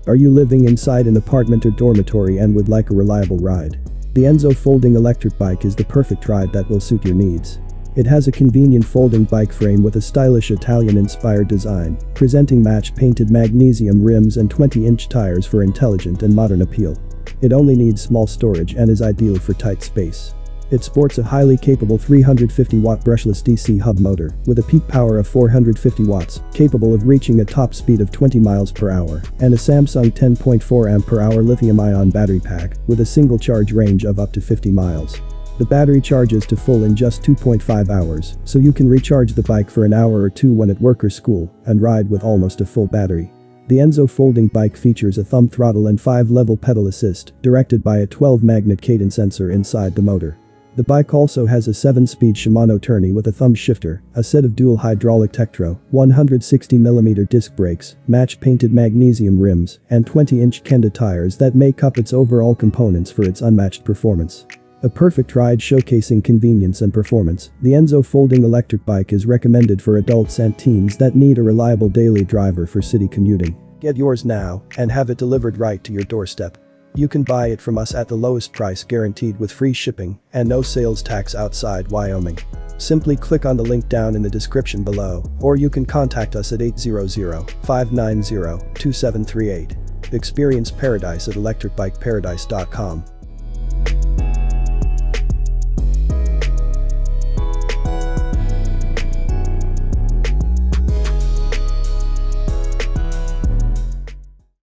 Are you living inside an apartment or dormitory and would like a reliable ride? The Enzo Folding Electric Bike is the perfect ride that will suit your needs. It has a convenient folding bike frame with a stylish Italian-inspired design, presenting match-painted magnesium rims and 20-inch tires for intelligent and modern appeal. It only needs small storage and is ideal for tight space. It sports a highly capable 350-watt brushless DC hub motor with a peak power of 450 watts, capable of reaching a top speed of 20 miles per hour, and a Samsung 10.4 amp-hour lithium-ion battery pack with a single charge range of up to 50 miles. The battery charges to full in just 2.5 hours, so you can recharge the bike for an hour or two when at work or school and ride with almost a full battery. The Enzo Folding Bike features a thumb throttle and 5-level pedal assist, directed by a 12-magnet cadence sensor inside the motor. The bike also has a 7-speed Shimano tourney with a thumb shifter, a set of dual hydraulic Tektro, 160mm disc brakes, match-painted magnesium rims, and 20-inch Kenda tires that make up its overall components for its unmatched performance. A perfect ride showcasing convenience and performance, the Enzo Folding Electric Bike is recommended for adults and teens that need a reliable daily driver for city commuting. Get yours now and have it delivered right to your doorstep. You can buy it from us at the lowest price guaranteed with free shipping and no sales tax outside Wyoming. Simply click on the link down in the description below, or you can contact us at 800-590-2738. Experience paradise at electricbikeparadise.com.